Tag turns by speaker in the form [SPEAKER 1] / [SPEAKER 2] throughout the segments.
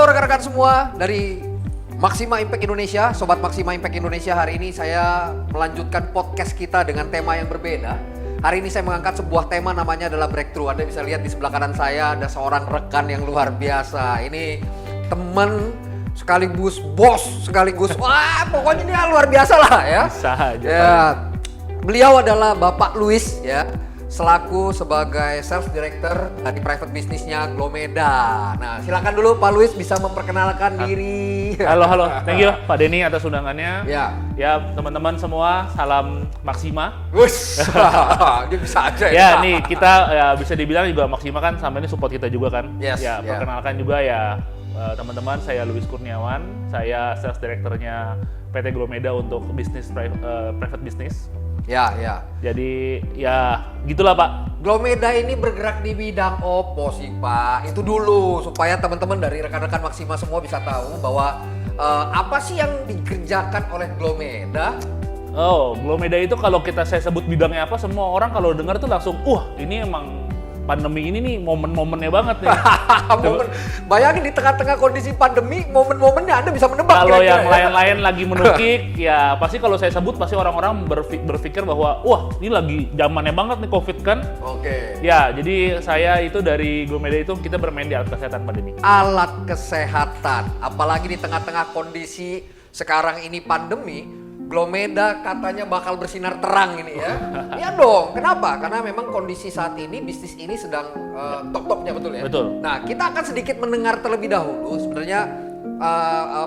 [SPEAKER 1] rekan-rekan semua dari Maxima Impact Indonesia, Sobat Maxima Impact Indonesia. Hari ini saya melanjutkan podcast kita dengan tema yang berbeda. Hari ini saya mengangkat sebuah tema namanya adalah breakthrough. Anda bisa lihat di sebelah kanan saya ada seorang rekan yang luar biasa. Ini teman sekaligus bos, sekaligus wah pokoknya ini luar biasa lah ya.
[SPEAKER 2] Bisa aja.
[SPEAKER 1] Ya, beliau adalah Bapak Luis ya, selaku sebagai sales director di private bisnisnya Glomeda. Nah, silakan dulu Pak Luis bisa memperkenalkan diri.
[SPEAKER 2] Halo, thank you Pak Denny atas undangannya.
[SPEAKER 1] Ya,
[SPEAKER 2] teman-teman semua, salam Maxima.
[SPEAKER 1] Wush, dia bisa aja
[SPEAKER 2] ya. Nih kita ya bisa dibilang juga Maxima kan sama ini support kita juga kan.
[SPEAKER 1] Yes,
[SPEAKER 2] ya, perkenalkan juga ya teman-teman, saya Luis Kurniawan, saya sales directornya PT Glomeda untuk bisnis private business.
[SPEAKER 1] Ya.
[SPEAKER 2] Jadi ya gitulah Pak.
[SPEAKER 1] Glomeda ini bergerak di bidang opo sih Pak? Itu dulu supaya teman-teman dari rekan-rekan Maxima semua bisa tahu bahwa apa sih yang dikerjakan oleh Glomeda?
[SPEAKER 2] Oh, Glomeda itu kalau saya sebut bidangnya apa, semua orang kalau dengar tuh langsung, ini emang pandemi ini nih momen-momennya banget nih.
[SPEAKER 1] Bayangin di tengah-tengah kondisi pandemi, momen-momennya Anda bisa menebak.
[SPEAKER 2] Kalau yang lain-lain lagi menukik, ya pasti kalau saya sebut pasti orang-orang berpikir bahwa ini lagi zamannya banget nih COVID kan.
[SPEAKER 1] Oke.
[SPEAKER 2] Ya, jadi saya itu dari Glomeda itu kita bermain di alat kesehatan pandemi.
[SPEAKER 1] Alat kesehatan, apalagi di tengah-tengah kondisi sekarang ini pandemi. Glomeda katanya bakal bersinar terang ini ya. Iya dong, kenapa? Karena memang kondisi saat ini bisnis ini sedang top-topnya, betul ya?
[SPEAKER 2] Betul.
[SPEAKER 1] Nah, kita akan sedikit mendengar terlebih dahulu sebenarnya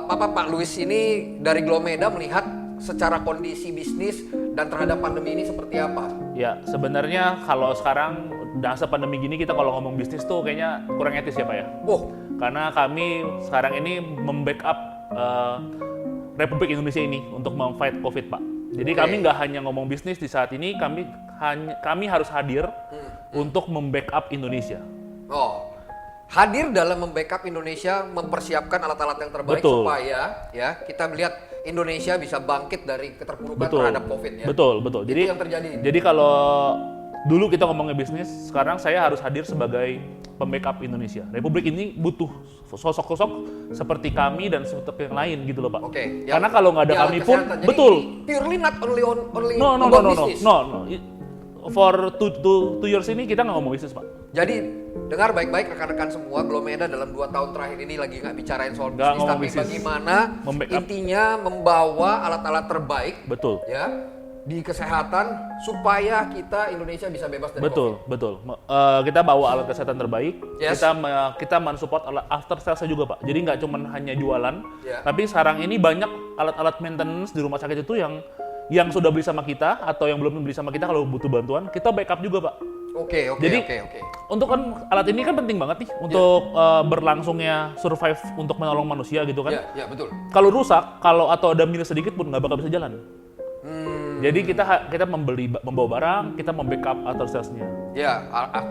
[SPEAKER 1] Pak Luis ini dari Glomeda melihat secara kondisi bisnis dan terhadap pandemi ini seperti apa?
[SPEAKER 2] Ya, sebenarnya kalau sekarang masa pandemi gini kita kalau ngomong bisnis tuh kayaknya kurang etis ya Pak ya. Karena kami sekarang ini membackup Republik Indonesia ini untuk memfight COVID, Pak. Jadi kami nggak hanya ngomong bisnis di saat ini, kami harus hadir untuk membackup Indonesia.
[SPEAKER 1] Hadir dalam membackup Indonesia, mempersiapkan alat-alat yang terbaik supaya ya kita melihat Indonesia bisa bangkit dari keterpurukan terhadap COVID ya.
[SPEAKER 2] Betul.
[SPEAKER 1] Itu yang terjadi.
[SPEAKER 2] Jadi kalau dulu kita ngomongin bisnis, sekarang saya harus hadir sebagai pembackup Indonesia. Republik ini butuh sosok-sosok seperti kami dan seperti yang lain gitu loh Pak.
[SPEAKER 1] Oke.
[SPEAKER 2] Karena kalau nggak ada kami pun,
[SPEAKER 1] Jadi
[SPEAKER 2] betul.
[SPEAKER 1] Purely not only business.
[SPEAKER 2] No. For two years ini kita nggak ngomong bisnis Pak.
[SPEAKER 1] Jadi dengar baik-baik rekan-rekan semua, Glomeda dalam 2 tahun terakhir ini lagi nggak bicarain soal bisnis, tapi bagaimana intinya membawa alat-alat terbaik.
[SPEAKER 2] Betul.
[SPEAKER 1] Ya. Di kesehatan supaya kita Indonesia bisa bebas dari COVID.
[SPEAKER 2] Betul. Kita bawa alat kesehatan terbaik.
[SPEAKER 1] Yes.
[SPEAKER 2] Kita mensupport after sales juga Pak. Jadi nggak cuma hanya jualan, tapi sekarang ini banyak alat-alat maintenance di rumah sakit itu yang sudah beli sama kita atau yang belum beli sama kita, kalau butuh bantuan kita backup juga Pak.
[SPEAKER 1] Oke.
[SPEAKER 2] Untuk kan alat ini kan penting banget nih untuk berlangsungnya survive untuk menolong manusia gitu kan.
[SPEAKER 1] Iya, betul.
[SPEAKER 2] Kalau rusak, atau ada minus sedikit pun nggak bakal bisa jalan. Jadi kita membawa barang, kita membackup after sales-nya.
[SPEAKER 1] Ya,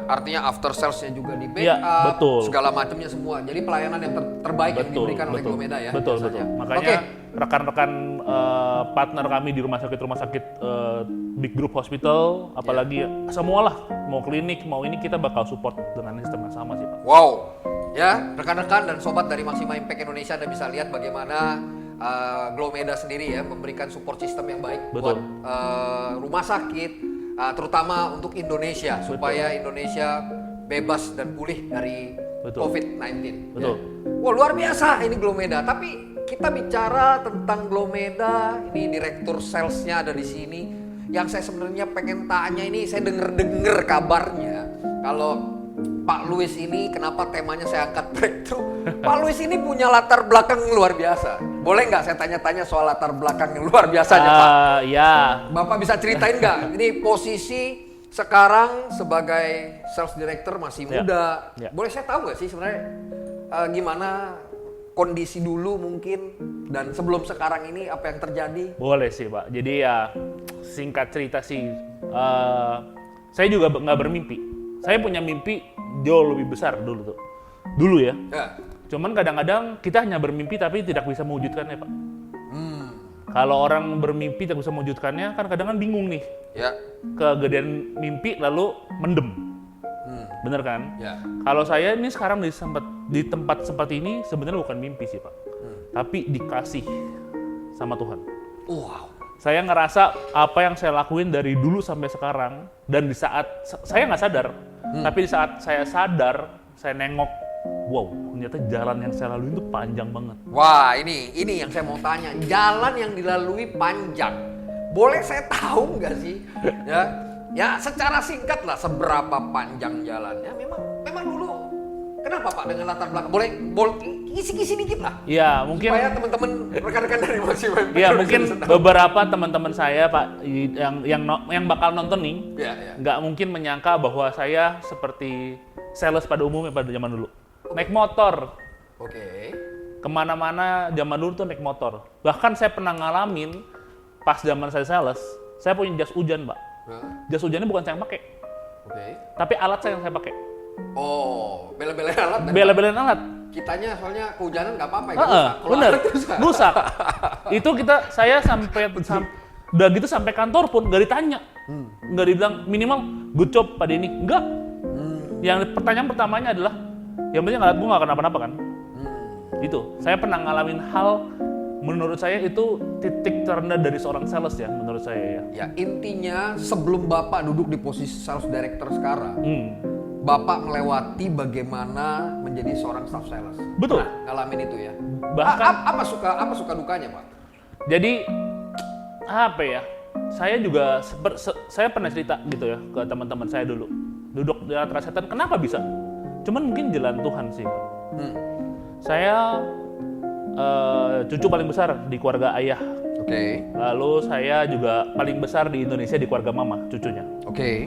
[SPEAKER 1] artinya after sales-nya juga di backup,
[SPEAKER 2] betul.
[SPEAKER 1] Segala macamnya semua. Jadi pelayanan yang terbaik yang diberikan oleh Glomeda ya.
[SPEAKER 2] Betul. Makanya rekan-rekan partner kami di rumah sakit big group hospital, apalagi semualah, mau klinik, mau ini kita bakal support dengan sistem yang sama sih Pak.
[SPEAKER 1] Wow. Ya, rekan-rekan dan sobat dari Maxima Impact Indonesia, Anda bisa lihat bagaimana Glomeda sendiri ya memberikan support system yang baik buat rumah sakit, terutama untuk Indonesia supaya Indonesia bebas dan pulih dari COVID-19.
[SPEAKER 2] Betul.
[SPEAKER 1] Ya. Wah, luar biasa ini Glomeda. Tapi kita bicara tentang Glomeda, ini direktur salesnya ada di sini. Yang saya sebenarnya pengen tanya ini, saya denger kabarnya kalau Pak Luis ini, kenapa temanya saya angkat breakthrough? Pak Luis ini punya latar belakang yang luar biasa. Boleh nggak saya tanya-tanya soal latar belakang yang luar biasanya Pak?
[SPEAKER 2] Ya.
[SPEAKER 1] Bapak bisa ceritain nggak? Ini posisi sekarang sebagai sales director masih muda. Boleh saya tahu nggak sih sebenarnya gimana kondisi dulu mungkin dan sebelum sekarang ini apa yang terjadi?
[SPEAKER 2] Boleh sih Pak. Jadi ya singkat cerita sih, saya juga nggak bermimpi. Saya punya mimpi jauh lebih besar dulu ya. Cuman kadang-kadang kita hanya bermimpi tapi tidak bisa mewujudkannya Pak. Kalau orang bermimpi tidak bisa mewujudkannya kan kadang-kadang bingung nih. Kegedean mimpi lalu mendem. Bener kan? Kalau saya ini sekarang sempat di tempat seperti ini sebenarnya bukan mimpi sih Pak, tapi dikasih sama Tuhan.
[SPEAKER 1] Wow.
[SPEAKER 2] Saya ngerasa apa yang saya lakuin dari dulu sampai sekarang, dan di saat saya nggak sadar, tapi di saat saya sadar, saya nengok, wow, ternyata jalan yang saya lalui itu panjang banget.
[SPEAKER 1] Wah, ini yang saya mau tanya. Jalan yang dilalui panjang. Boleh saya tahu nggak sih? Ya, secara singkat lah seberapa panjang jalannya. Memang dulu. Kenapa Pak dengan latar belakang? Boleh kisi-kisi dikit lah.
[SPEAKER 2] Iya, mungkin.
[SPEAKER 1] Supaya teman-teman rekan-rekan dari Maximum.
[SPEAKER 2] Iya, mungkin beberapa teman-teman saya Pak yang bakal nonton nih, nggak mungkin menyangka bahwa saya seperti sales pada umumnya pada zaman dulu. Naik motor.
[SPEAKER 1] Oke.
[SPEAKER 2] Kemana-mana zaman dulu tuh naik motor. Bahkan saya pernah ngalamin pas zaman saya sales, saya punya jas hujan Pak. Jas hujannya bukan saya yang pakai.
[SPEAKER 1] Oke.
[SPEAKER 2] Tapi alat saya yang saya pakai.
[SPEAKER 1] Oh, bela-belain alat.
[SPEAKER 2] Bela-belain alat.
[SPEAKER 1] Kitanya soalnya kehujanan nggak apa-apa.
[SPEAKER 2] Bener, rusak. Itu saya sampai udah gitu sampai kantor pun nggak ditanya, nggak dibilang minimal good job pada ini, enggak. Yang pertanyaan pertamanya adalah, yang penting alat gue nggak kenapa-napa kan? Itu, saya pernah ngalamin hal menurut saya itu titik terendah dari seorang sales ya, menurut saya ya.
[SPEAKER 1] Ya intinya sebelum Bapak duduk di posisi sales director sekarang, Bapak melewati bagaimana menjadi seorang staff sales.
[SPEAKER 2] Betul.
[SPEAKER 1] Nah, ngalamin itu ya.
[SPEAKER 2] Bahkan
[SPEAKER 1] apa suka dukanya Pak?
[SPEAKER 2] jadi apa ya? Saya juga saya pernah cerita gitu ya ke teman-teman saya dulu. Duduk di alat kesehatan, kenapa bisa? Cuman mungkin jalan Tuhan sih. Saya cucu paling besar di keluarga ayah.
[SPEAKER 1] Oke.
[SPEAKER 2] Lalu saya juga paling besar di Indonesia di keluarga mama, cucunya.
[SPEAKER 1] Oke.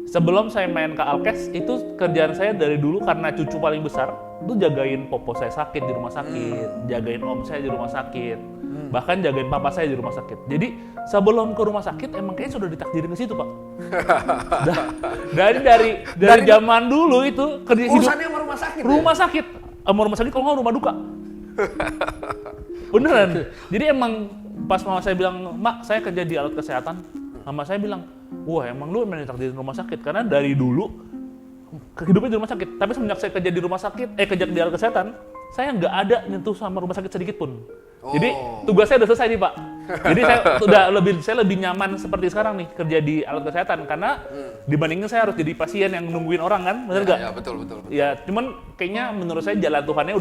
[SPEAKER 2] Sebelum saya main ke Alkes, itu kerjaan saya dari dulu karena cucu paling besar, itu jagain popo saya sakit di rumah sakit, jagain om saya di rumah sakit, bahkan jagain papa saya di rumah sakit. Jadi sebelum ke rumah sakit emang kayaknya sudah ditakdirin ke situ Pak. dari zaman dulu itu kerja hidup
[SPEAKER 1] Urusannya sama rumah sakit.
[SPEAKER 2] Rumah sakit, sama rumah sakit kalau nggak rumah duka. Beneran. Jadi emang pas mama saya bilang, Mak saya kerja di alat kesehatan, mama saya bilang, wah emang lu emang ditakdirin rumah sakit, karena dari dulu hidupnya di rumah sakit. Tapi semenjak saya kerja di rumah sakit, kerja di alat kesehatan, saya nggak ada nyentuh sama rumah sakit sedikit pun. Jadi tugas saya udah selesai nih Pak. Jadi saya lebih nyaman seperti sekarang nih kerja di alat kesehatan, karena dibandingin saya harus jadi pasien yang nungguin orang kan, bener nggak?
[SPEAKER 1] Ya betul.
[SPEAKER 2] Ya cuman kayaknya menurut saya jalan Tuhannya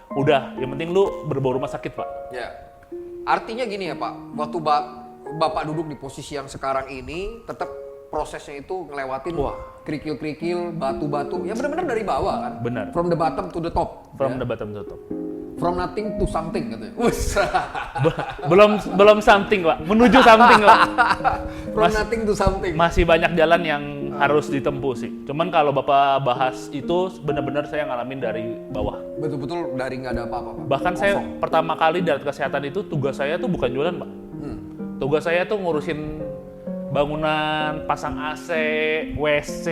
[SPEAKER 2] udah yang penting lu berbau rumah sakit Pak.
[SPEAKER 1] Ya. Artinya gini ya Pak, waktu Bapak duduk di posisi yang sekarang ini, tetap prosesnya itu ngelewatin kerikil-kerikil, batu-batu, ya benar-benar dari bawah kan?
[SPEAKER 2] Benar.
[SPEAKER 1] From the bottom to the top.
[SPEAKER 2] From the bottom to the top.
[SPEAKER 1] From nothing to something katanya.
[SPEAKER 2] belum something Pak, menuju something Pak.
[SPEAKER 1] From nothing to something.
[SPEAKER 2] Masih banyak jalan yang harus ditempuh sih. Cuman kalau Bapak bahas itu benar-benar saya ngalamin dari bawah.
[SPEAKER 1] Betul-betul dari nggak ada apa-apa Pak.
[SPEAKER 2] Bahkan saya pertama kali di alat kesehatan itu tugas saya tuh bukan jualan Pak. Tugas saya tuh ngurusin bangunan, pasang AC, WC,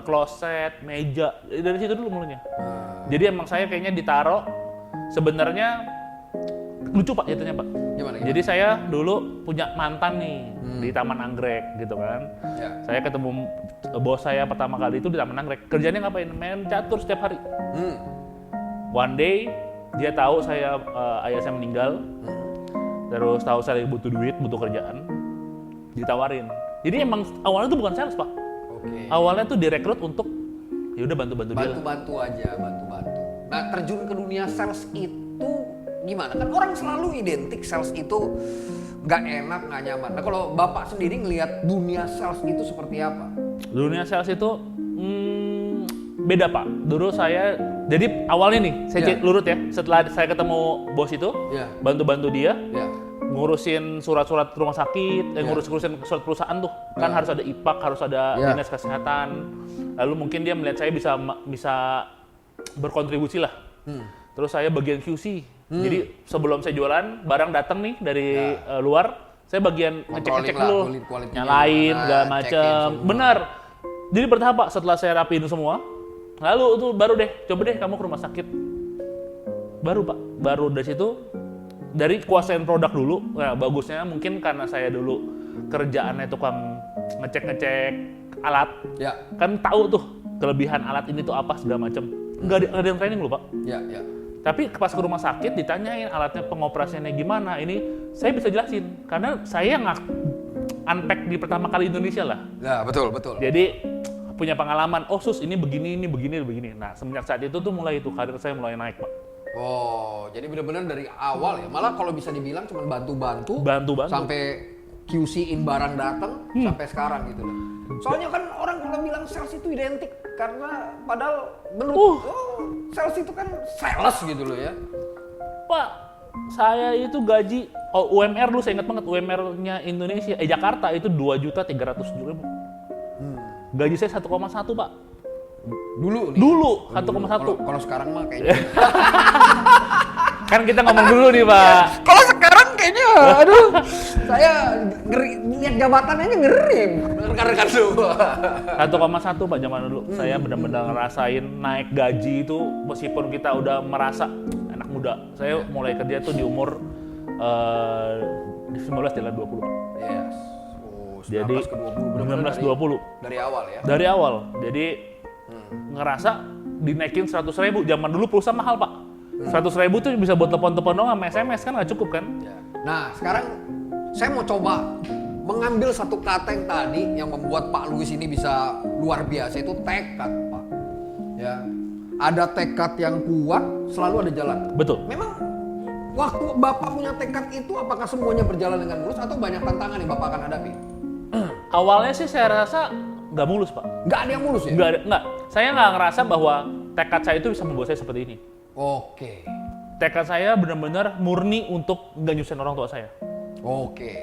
[SPEAKER 2] kloset, meja. Dari situ dulu mulanya. Jadi emang saya kayaknya ditaruh sebenarnya lucu Pak jatuhnya Pak.
[SPEAKER 1] Gimana?
[SPEAKER 2] Jadi saya dulu punya mantan nih di Taman Anggrek gitu kan.
[SPEAKER 1] Ya.
[SPEAKER 2] Saya ketemu bos saya pertama kali itu di Taman Anggrek. Kerjanya ngapain? Main catur setiap hari. One day dia tahu saya ayah saya meninggal. Terus tahu saya butuh duit, butuh kerjaan. Ditawarin. Jadi emang awalnya tuh bukan sales Pak.
[SPEAKER 1] Oke.
[SPEAKER 2] Awalnya tuh direkrut untuk ya udah bantu-bantu dia.
[SPEAKER 1] Bantu-bantu aja, bantu-bantu. Nah, terjun ke dunia sales itu gimana? Kan orang selalu identik sales itu nggak enak, nggak nyaman. Nah, kalau Bapak sendiri ngelihat dunia sales itu seperti apa?
[SPEAKER 2] Dunia sales itu beda Pak. Dulu saya, jadi awalnya nih, saya lurut ya, setelah saya ketemu bos itu, bantu-bantu dia, ngurusin surat-surat rumah sakit, ngurusin surat perusahaan tuh, kan harus ada IPAK, harus ada dinas kesehatan. Lalu mungkin dia melihat saya bisa berkontribusi lah. Terus saya bagian QC. Jadi sebelum saya jualan, barang datang nih dari luar, saya bagian ngecek-ngecek dulu, nyalain, segala macam. Benar. Jadi bertahap Pak, setelah saya rapiin semua, lalu itu baru deh, coba deh kamu ke rumah sakit. Baru Pak, baru dari situ, dari kuasain produk dulu. Nah bagusnya mungkin karena saya dulu kerjaannya tukang ngecek-ngecek alat, kan tahu tuh kelebihan alat ini tuh apa segala macam. nggak ada yang training loh Pak.
[SPEAKER 1] Ya, ya.
[SPEAKER 2] Tapi pas ke rumah sakit ditanyain alatnya pengoperasiannya gimana, ini saya bisa jelasin karena saya nggak unpack di pertama kali Indonesia lah.
[SPEAKER 1] Ya, betul, betul.
[SPEAKER 2] Jadi punya pengalaman, oh sus ini begini, ini begini, begini. Nah semenjak saat itu tuh mulai itu karir saya mulai naik Pak.
[SPEAKER 1] Oh, jadi benar-benar dari awal ya. Malah kalau bisa dibilang cuma bantu-bantu sampai QC-in barang datang sampai sekarang gitu loh. Soalnya kan orang kalau bilang sales itu identik karena padahal menurut sales itu kan sales gitu loh ya.
[SPEAKER 2] Pak, saya itu gaji UMR dulu saya ingat banget UMR-nya Indonesia Jakarta itu 2.307.000. Gaji saya 1,1 Pak.
[SPEAKER 1] Dulu
[SPEAKER 2] 1,1.
[SPEAKER 1] Kalau sekarang mah kayaknya.
[SPEAKER 2] Kan kita ngomong dulu nih Pak.
[SPEAKER 1] Kalau sekarang kayaknya, aduh, saya ngeri, lihat jabatannya ngeri. Rekan-rekan semua.
[SPEAKER 2] 1,1 Pak zaman dulu. Saya benar-benar ngerasain naik gaji itu meskipun kita udah merasa anak muda. Saya mulai kerja tuh di umur 19 jalan 20 Pak.
[SPEAKER 1] Yes.
[SPEAKER 2] Jadi 19-20
[SPEAKER 1] dari awal ya?
[SPEAKER 2] Dari awal, jadi ngerasa dinaikin 100.000, zaman dulu pulsa mahal Pak. 100.000 tuh bisa buat telepon-telepon doang sama SMS kan nggak cukup kan?
[SPEAKER 1] Ya. Nah sekarang saya mau coba mengambil satu kata yang tadi yang membuat Pak Luis ini bisa luar biasa, itu tekad Pak. Ya, ada tekad yang kuat, selalu ada jalan.
[SPEAKER 2] Betul.
[SPEAKER 1] Memang waktu Bapak punya tekad itu apakah semuanya berjalan dengan mulus atau banyak tantangan yang Bapak akan hadapi?
[SPEAKER 2] Awalnya sih saya rasa nggak mulus Pak.
[SPEAKER 1] Nggak ada yang mulus ya?
[SPEAKER 2] Nggak. Saya nggak ngerasa bahwa tekad saya itu bisa membuat saya seperti ini.
[SPEAKER 1] Oke.
[SPEAKER 2] Tekad saya benar-benar murni untuk nggak nyusahin orang tua saya.
[SPEAKER 1] Oke.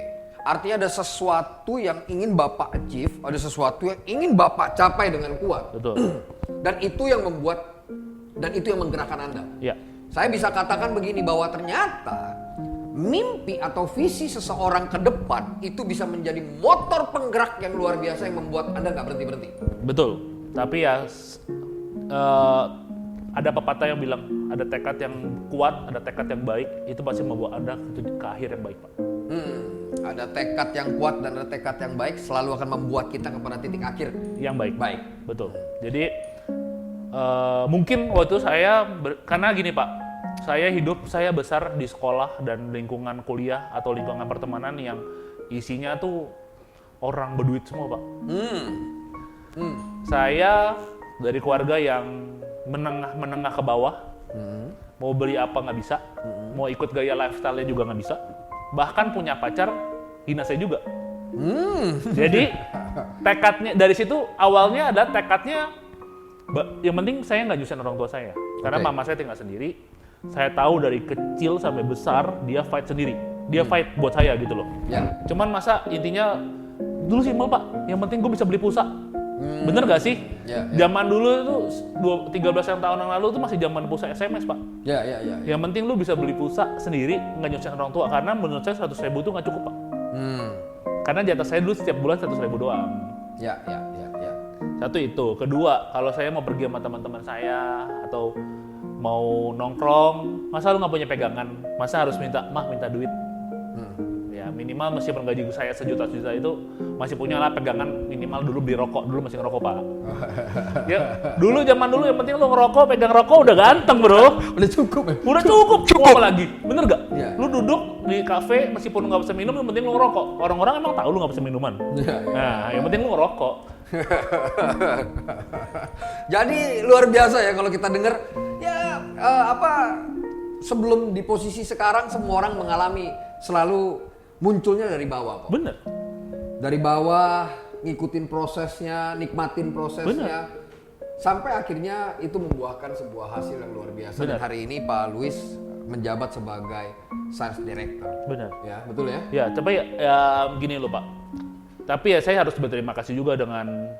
[SPEAKER 1] Artinya ada sesuatu yang ingin Bapak achieve, ada sesuatu yang ingin Bapak capai dengan kuat.
[SPEAKER 2] Betul.
[SPEAKER 1] Dan itu yang membuat, dan itu yang menggerakkan Anda.
[SPEAKER 2] Ya.
[SPEAKER 1] Saya bisa katakan begini, bahwa ternyata mimpi atau visi seseorang ke depan itu bisa menjadi motor penggerak yang luar biasa yang membuat Anda nggak berhenti-berhenti.
[SPEAKER 2] Betul. Tapi ya ada pepatah yang bilang ada tekad yang kuat, ada tekad yang baik, itu pasti membawa Anda ke akhir yang baik Pak.
[SPEAKER 1] Ada tekad yang kuat dan ada tekad yang baik selalu akan membuat kita kepada titik akhir
[SPEAKER 2] yang baik.
[SPEAKER 1] Baik.
[SPEAKER 2] Betul. Jadi mungkin waktu itu karena gini Pak, saya besar di sekolah dan lingkungan kuliah atau lingkungan pertemanan yang isinya tuh orang berduit semua Pak. Saya dari keluarga yang menengah ke bawah, mau beli apa nggak bisa, mau ikut gaya lifestyle-nya juga nggak bisa, bahkan punya pacar hina saya juga. Jadi tekadnya dari situ awalnya ada tekadnya, yang penting saya nggak nyusahin orang tua saya, karena mama saya tinggal sendiri. Saya tahu dari kecil sampai besar dia fight sendiri, dia fight buat saya gitu loh.
[SPEAKER 1] Ya.
[SPEAKER 2] Cuman masa intinya dulu simpel Pak, yang penting gue bisa beli pulsa. Bener gak sih?
[SPEAKER 1] Ya.
[SPEAKER 2] Zaman dulu itu 13 tahun yang lalu itu masih zaman pulsa SMS Pak.
[SPEAKER 1] Ya.
[SPEAKER 2] Yang penting lu bisa beli pulsa sendiri, nggak nyusahin orang tua, karena menurut saya 100.000 itu nggak cukup Pak. Karena di atas saya dulu setiap bulan 100.000 doang.
[SPEAKER 1] Ya.
[SPEAKER 2] Satu itu. Kedua, kalau saya mau pergi sama teman-teman saya atau mau nongkrong, masa lu nggak punya pegangan? Masa harus minta duit? Ya minimal meskipun gaji saya sejuta-juta itu masih punya lah pegangan minimal dulu beli rokok, dulu masih ngerokok Pak. Ya dulu zaman dulu yang penting lu ngerokok, pegang rokok udah ganteng bro.
[SPEAKER 1] Udah cukup ya?
[SPEAKER 2] Udah cukup. Mau apa lagi? Bener gak?
[SPEAKER 1] Ya.
[SPEAKER 2] Lu duduk di kafe meskipun lu nggak bisa minum, yang penting lu ngerokok. Orang-orang emang tahu lu nggak bisa minuman.
[SPEAKER 1] Ya.
[SPEAKER 2] Nah yang penting lu ngerokok.
[SPEAKER 1] Jadi luar biasa ya kalau kita dengar ya sebelum di posisi sekarang semua orang mengalami selalu munculnya dari bawah Pak.
[SPEAKER 2] Bener.
[SPEAKER 1] Dari bawah ngikutin prosesnya, nikmatin prosesnya.
[SPEAKER 2] Bener.
[SPEAKER 1] Sampai akhirnya itu membuahkan sebuah hasil yang luar biasa.
[SPEAKER 2] Bener.
[SPEAKER 1] Dan hari ini Pak Luis menjabat sebagai sales director.
[SPEAKER 2] Bener.
[SPEAKER 1] Ya, betul ya?
[SPEAKER 2] Ya, tapi ya gini loh Pak. Tapi ya saya harus berterima kasih juga dengan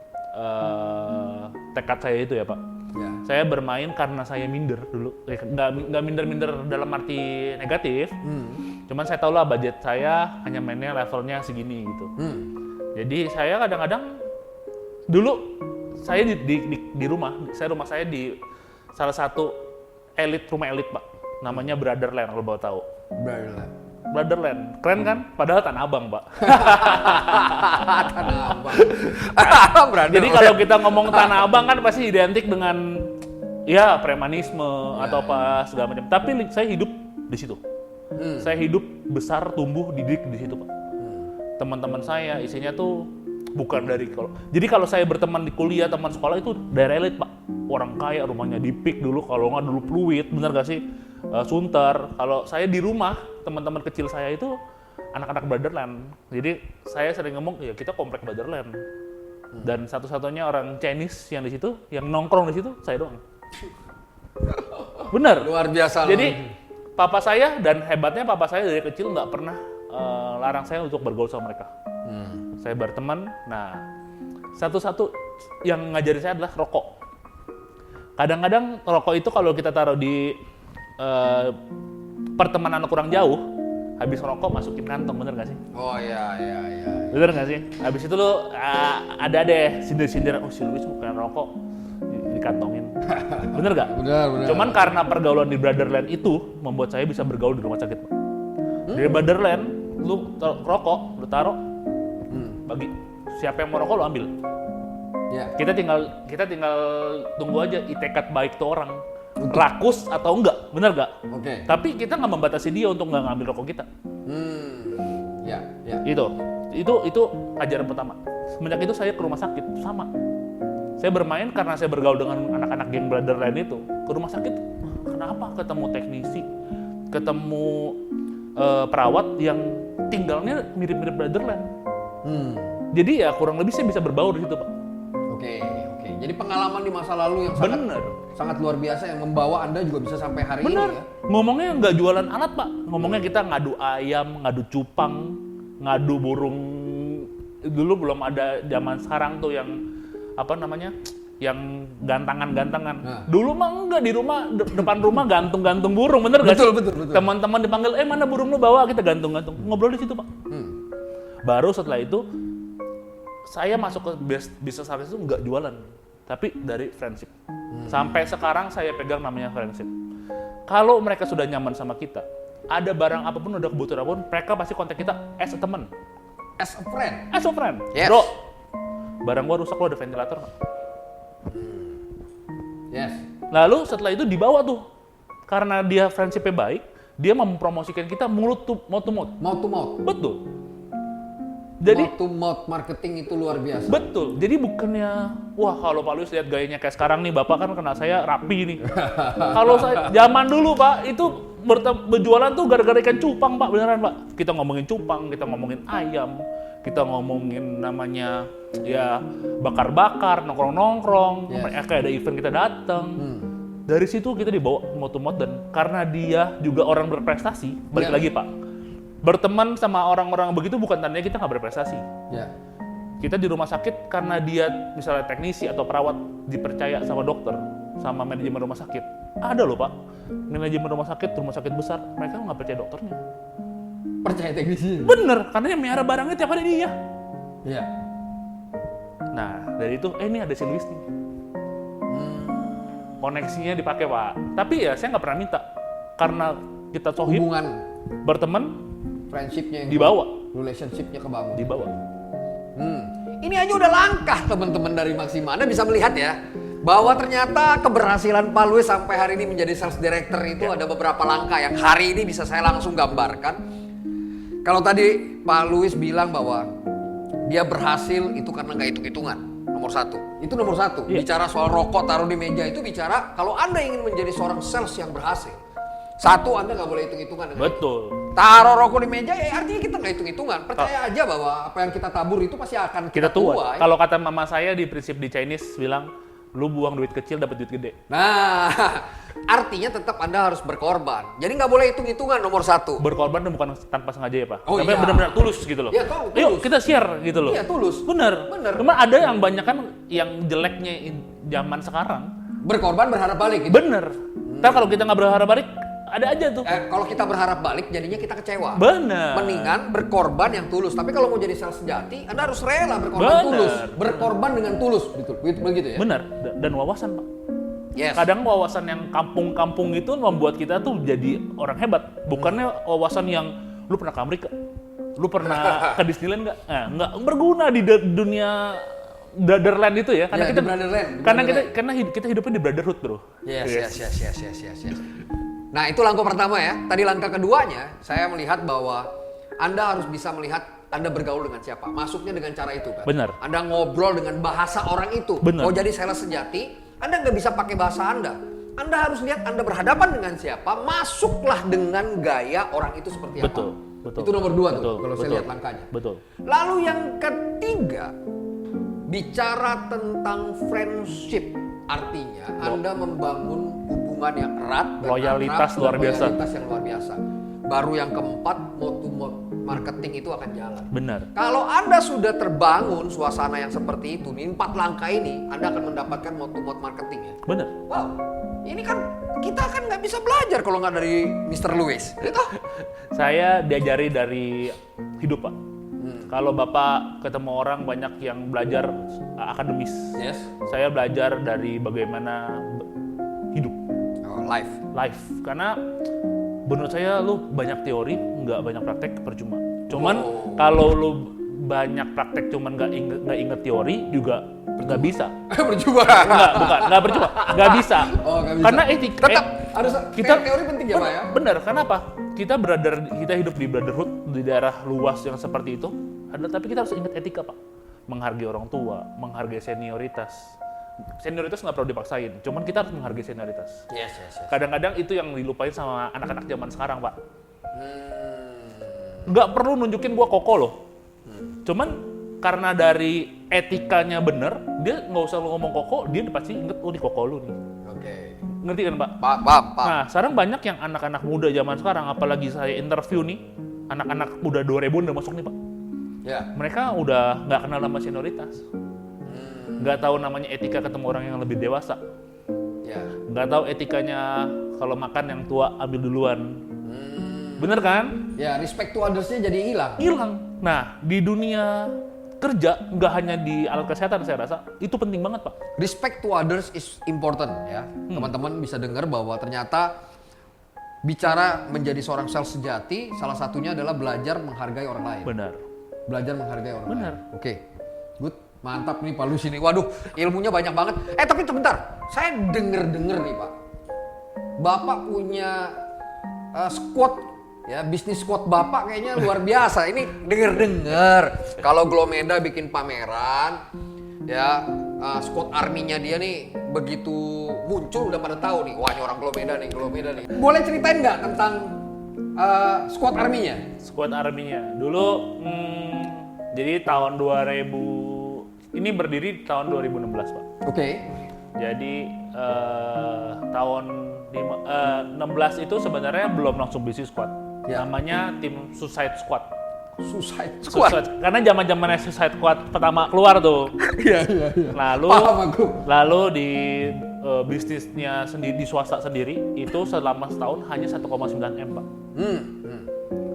[SPEAKER 2] tekad saya itu ya Pak.
[SPEAKER 1] Ya.
[SPEAKER 2] Saya bermain karena saya minder dulu. Nggak minder-minder dalam arti negatif. Cuman saya tahu lah budget saya hanya mainnya levelnya segini gitu. Jadi saya kadang-kadang dulu saya di rumah saya di salah satu rumah elit Pak. Namanya Brotherland kalau bawa tahu. Brotherland, keren kan? Padahal Tanah Abang Pak.
[SPEAKER 1] Tanah Abang.
[SPEAKER 2] Jadi kalau kita ngomong Tanah Abang kan pasti identik dengan ya premanisme atau apa segala macam. Tapi saya hidup di situ. Saya hidup besar, tumbuh, dididik di situ, Pak. Teman-teman saya isinya tuh bukan dari jadi kalau saya berteman di kuliah, teman sekolah itu daerah elit, Pak. Orang kaya, rumahnya di Pik dulu, kalau nggak dulu Pluit, bener gak sih? Sunter. Kalau saya di rumah, teman-teman kecil saya itu anak-anak Brotherland. Jadi saya sering ngomong, ya kita komplek Brotherland. Dan satu-satunya orang Chinese yang di situ, yang nongkrong di situ, saya doang. Bener.
[SPEAKER 1] Luar biasa.
[SPEAKER 2] Jadi papa saya, dan hebatnya papa saya dari kecil nggak pernah larang saya untuk bergaul sama mereka. Saya berteman. Nah, satu-satu yang ngajarin saya adalah rokok. Kadang-kadang rokok itu kalau kita taruh di pertemanan kurang jauh, habis rokok masukin kantong, bener gak sih?
[SPEAKER 1] Oh iya.
[SPEAKER 2] Bener gak sih? Habis itu lo ada deh sindir-sindir, oh si Luis bukan rokok, dikantongin. Bener gak?
[SPEAKER 1] Bener.
[SPEAKER 2] Cuman karena pergaulan di Brotherland itu membuat saya bisa bergaul di rumah sakit, Pak. Di Brotherland, lu rokok, lu taruh, bagi siapa yang mau rokok lu ambil.
[SPEAKER 1] Ya.
[SPEAKER 2] Kita tinggal tunggu aja itekat baik tuh orang, rakus atau enggak, bener gak?
[SPEAKER 1] Oke.
[SPEAKER 2] Tapi kita nggak membatasi dia untuk nggak ngambil rokok kita.
[SPEAKER 1] Ya.
[SPEAKER 2] Itu ajaran pertama. Semenjak itu saya ke rumah sakit sama. Saya bermain karena saya bergaul dengan anak-anak geng Brotherland itu. Ke rumah sakit, kenapa ketemu teknisi, ketemu perawat yang tinggalnya mirip-mirip Brotherland. Jadi ya kurang lebih saya bisa berbaur di situ, Pak.
[SPEAKER 1] Oke. Jadi pengalaman di masa lalu yang sangat luar biasa yang membawa Anda juga bisa sampai hari ini ya.
[SPEAKER 2] Ngomongnya nggak jualan alat, Pak. Ngomongnya kita ngadu ayam, ngadu cupang, ngadu burung. Dulu belum ada zaman sekarang tuh yang apa namanya? Yang gantangan-gantangan. Nah. Dulu mah enggak, di rumah depan rumah gantung-gantung burung, bener gak sih? Betul. Teman-teman dipanggil, mana burung lu bawa, kita gantung-gantung. Ngobrol di situ, Pak. Baru setelah itu saya masuk ke bisnis service itu nggak jualan, tapi dari friendship. Sampai sekarang saya pegang namanya friendship. Kalau mereka sudah nyaman sama kita, ada barang apapun, ada kebutuhan apapun, mereka pasti kontak kita as a teman.
[SPEAKER 1] As a friend?
[SPEAKER 2] As a friend.
[SPEAKER 1] Yes.
[SPEAKER 2] Bro, barang gua rusak, lo ada ventilator nggak?
[SPEAKER 1] Yes.
[SPEAKER 2] Lalu setelah itu dibawa tuh, karena dia friendship-nya baik, dia mempromosikan kita mulut to mouth.
[SPEAKER 1] Mouth to mouth?
[SPEAKER 2] Betul. Jadi
[SPEAKER 1] mouth to mouth marketing itu luar biasa.
[SPEAKER 2] Betul. Jadi bukannya, wah kalau Pak Luis lihat gayanya kayak sekarang nih, Bapak kan kena saya rapi nih. Kalau saya zaman dulu, Pak, itu berjualan tuh gara-gara ikan cupang, Pak, beneran, Pak. Kita ngomongin cupang, kita ngomongin ayam, kita ngomongin namanya ya bakar-bakar, nongkrong-nongkrong. Yes. Kayak ada event kita datang. Dari situ kita dibawa mouth to mouth, dan karena dia juga orang berprestasi, balik lagi, Pak. Berteman sama orang-orang begitu bukan tandanya kita nggak berprestasi. Ya. Kita di rumah sakit karena dia misalnya teknisi atau perawat dipercaya sama dokter, sama manajemen rumah sakit. Ada loh, Pak, manajemen rumah sakit besar, mereka nggak percaya dokternya.
[SPEAKER 1] Percaya teknisi?
[SPEAKER 2] Bener, karena yang miara barangnya tiap hari dia.
[SPEAKER 1] Iya.
[SPEAKER 2] Nah, dari itu, ini ada si Luis nih. Koneksinya dipakai, Pak. Tapi ya saya nggak pernah minta. Karena kita sohib,
[SPEAKER 1] hubungan
[SPEAKER 2] berteman,
[SPEAKER 1] friendship-nya yang
[SPEAKER 2] dibawa,
[SPEAKER 1] relationship-nya kebangun.
[SPEAKER 2] Dibawa.
[SPEAKER 1] Ini aja udah langkah, teman-teman, dari Maxima. Anda bisa melihat ya, bahwa ternyata keberhasilan Pak Luis sampai hari ini menjadi sales director itu ada beberapa langkah yang hari ini bisa saya langsung gambarkan. Kalau tadi Pak Luis bilang bahwa dia berhasil itu karena nggak hitung-hitungan, nomor satu. Itu nomor satu. Bicara soal rokok taruh di meja itu bicara kalau Anda ingin menjadi seorang sales yang berhasil. Satu, Anda nggak boleh hitung-hitungan.
[SPEAKER 2] Betul.
[SPEAKER 1] Taruh rokok di meja, ya artinya kita nggak hitung-hitungan. Percaya aja bahwa apa yang kita tabur itu pasti akan kita tuai.
[SPEAKER 2] Kalau kata mama saya di prinsip di Chinese bilang, lu buang duit kecil dapat duit gede.
[SPEAKER 1] Nah, artinya tetap Anda harus berkorban. Jadi nggak boleh hitung-hitungan, nomor satu.
[SPEAKER 2] Berkorban itu bukan tanpa sengaja ya, Pak.
[SPEAKER 1] Oh,
[SPEAKER 2] tapi benar-benar tulus gitu loh.
[SPEAKER 1] Iya, tulus.
[SPEAKER 2] Yuk kita share gitu loh.
[SPEAKER 1] Iya, tulus.
[SPEAKER 2] Bener. Cuma ada yang banyak kan yang jeleknya zaman sekarang.
[SPEAKER 1] Berkorban berharap balik gitu.
[SPEAKER 2] Bener. Tapi kalau kita nggak berharap balik, ada aja tuh.
[SPEAKER 1] Kalau kita berharap balik, jadinya kita kecewa.
[SPEAKER 2] Bener.
[SPEAKER 1] Mendingan berkorban yang tulus. Tapi kalau mau jadi sales sejati, Anda harus rela berkorban tulus. Berkorban dengan tulus, begitu ya?
[SPEAKER 2] Bener. Dan wawasan, Pak.
[SPEAKER 1] Yes.
[SPEAKER 2] Kadang wawasan yang kampung-kampung itu membuat kita tuh jadi orang hebat. Bukannya wawasan yang, lu pernah ke Amerika? Lu pernah ke Disneyland nggak? Nggak berguna di dunia brotherland itu ya, karena
[SPEAKER 1] Ya,
[SPEAKER 2] kita
[SPEAKER 1] di brotherland, di
[SPEAKER 2] karena
[SPEAKER 1] brotherland.
[SPEAKER 2] kita hidupnya di brotherhood, bro.
[SPEAKER 1] Yes. Nah, itu langkah pertama ya. Tadi langkah keduanya, saya melihat bahwa Anda harus bisa melihat Anda bergaul dengan siapa. Masuknya dengan cara itu kan.
[SPEAKER 2] Benar.
[SPEAKER 1] Anda ngobrol dengan bahasa orang itu.
[SPEAKER 2] Benar.
[SPEAKER 1] Mau jadi sales sejati, Anda nggak bisa pakai bahasa Anda. Anda harus lihat Anda berhadapan dengan siapa, masuklah dengan gaya orang itu seperti
[SPEAKER 2] Betul.
[SPEAKER 1] apa. Itu nomor 2 tuh, kalau saya
[SPEAKER 2] betul,
[SPEAKER 1] lihat langkahnya.
[SPEAKER 2] Betul.
[SPEAKER 1] Lalu yang ketiga, bicara tentang friendship. Artinya Anda membangun hubungan yang erat dan
[SPEAKER 2] Loyalitas
[SPEAKER 1] akrab,
[SPEAKER 2] luar
[SPEAKER 1] dan
[SPEAKER 2] biasa.
[SPEAKER 1] loyalitas yang luar biasa. Baru yang keempat, mouth to mouth marketing itu akan jalan.
[SPEAKER 2] Benar.
[SPEAKER 1] Kalau Anda sudah terbangun suasana yang seperti itu, nih 4 langkah ini, Anda akan mendapatkan mouth to mouth marketing ya.
[SPEAKER 2] Benar.
[SPEAKER 1] Wow, ini kan kita kan nggak bisa belajar kalau nggak dari Mr. Lewis, gitu?
[SPEAKER 2] Saya diajari dari hidup, Pak. Kalau Bapak ketemu orang banyak yang belajar akademis.
[SPEAKER 1] Yes.
[SPEAKER 2] Saya belajar dari bagaimana hidup,
[SPEAKER 1] Oh, life.
[SPEAKER 2] life. Karena menurut saya lu banyak teori, nggak banyak praktek, percuma. Cuman kalau lu banyak praktek cuman nggak inget teori juga nggak bisa.
[SPEAKER 1] Percuma.
[SPEAKER 2] Nggak percuma, nggak bisa.
[SPEAKER 1] Oh, nggak bisa.
[SPEAKER 2] Karena
[SPEAKER 1] Tetap harus teori penting ya, Pak ya.
[SPEAKER 2] Bener, kenapa? Kita hidup di brotherhood di daerah luas yang seperti itu. Tapi kita harus ingat etika, Pak. Menghargai orang tua, menghargai senioritas. Senioritas nggak perlu dipaksain, cuman kita harus menghargai senioritas.
[SPEAKER 1] Yes.
[SPEAKER 2] Kadang-kadang itu yang dilupain sama anak-anak zaman sekarang, Pak. Nggak perlu nunjukin gua koko loh. Cuman karena dari etikanya bener, dia nggak usah lu ngomong koko, dia pasti inget, oh di koko lu nih.
[SPEAKER 1] Oke.
[SPEAKER 2] Ngerti kan, Pak?
[SPEAKER 1] Paham.
[SPEAKER 2] Nah, sekarang banyak yang anak-anak muda zaman sekarang, apalagi saya interview nih, anak-anak muda 2000 udah masuk nih, Pak.
[SPEAKER 1] Ya.
[SPEAKER 2] Mereka udah nggak kenal nama senioritas. Nggak tahu namanya etika ketemu orang yang lebih dewasa.
[SPEAKER 1] Ya.
[SPEAKER 2] Nggak tahu etikanya kalau makan yang tua ambil duluan. Bener kan?
[SPEAKER 1] Ya, respect to others-nya jadi hilang.
[SPEAKER 2] Hilang. Nah, di dunia kerja, nggak hanya di alat kesehatan saya rasa, itu penting banget, Pak.
[SPEAKER 1] Respect to others is important ya. Teman-teman bisa dengar bahwa ternyata bicara menjadi seorang sales sejati, salah satunya adalah belajar menghargai orang lain.
[SPEAKER 2] Benar.
[SPEAKER 1] Belajar menghargai orang
[SPEAKER 2] Benar.
[SPEAKER 1] lain. Oke. Good. Mantap nih Pak Lus ini. Waduh, ilmunya banyak banget. Tapi sebentar. Saya denger nih, Pak. Bapak punya squad ya, bisnis squad Bapak kayaknya luar biasa. Ini denger kalau Glomeda bikin pameran ya, squad army-nya dia nih begitu muncul udah pada tahu nih, wah ini orang Glomeda nih. Boleh ceritain nggak tentang squad army-nya?
[SPEAKER 2] Squad army-nya. Dulu jadi tahun 2000 ini berdiri tahun 2016, Pak.
[SPEAKER 1] Oke.
[SPEAKER 2] Jadi tahun 16 itu sebenarnya belum langsung bisnis squad.
[SPEAKER 1] Ya.
[SPEAKER 2] Namanya tim Suicide Squad.
[SPEAKER 1] Suicide Squad.
[SPEAKER 2] Karena zaman-zamannya Suicide Squad pertama keluar tuh.
[SPEAKER 1] Iya. Paham aku.
[SPEAKER 2] Lalu di bisnisnya sendiri, di swasta sendiri itu selama setahun hanya 1,9 M, Pak.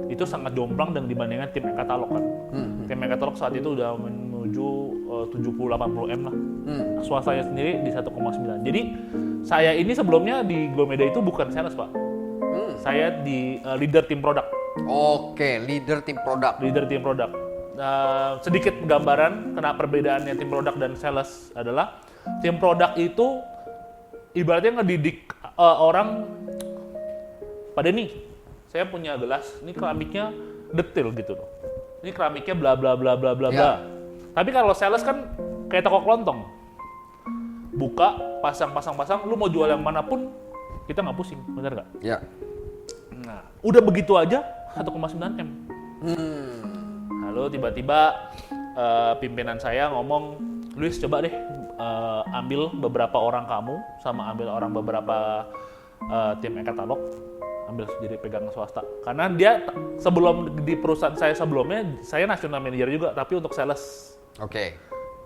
[SPEAKER 2] Itu sangat jomplang dan dibandingkan tim e-katalog kan. Tim e-katalog saat itu udah menuju 70-80 M lah. Swastanya sendiri di 1,9. Jadi saya ini sebelumnya di Glomeda itu bukan sales, Pak. Saya di leader tim produk.
[SPEAKER 1] Oke, leader tim produk.
[SPEAKER 2] Leader tim produk. Sedikit gambaran kenapa perbedaannya tim produk dan sales adalah tim produk itu ibaratnya ngedidik orang pada nih. Saya punya gelas, ini keramiknya detail gitu loh. Ini keramiknya bla bla bla bla bla bla. Tapi kalau sales kan kayak toko kelontong. Buka, pasang, lu mau jual yang manapun kita nggak pusing, benar nggak?
[SPEAKER 1] Ya.
[SPEAKER 2] Nah, udah begitu aja 1,9 M. Lalu tiba-tiba pimpinan saya ngomong, Luis coba deh ambil beberapa orang kamu sama ambil orang beberapa tim e-katalog, ambil jadi pegang swasta. Karena dia sebelum di perusahaan saya sebelumnya, saya national manager juga, tapi untuk sales.
[SPEAKER 1] Oke.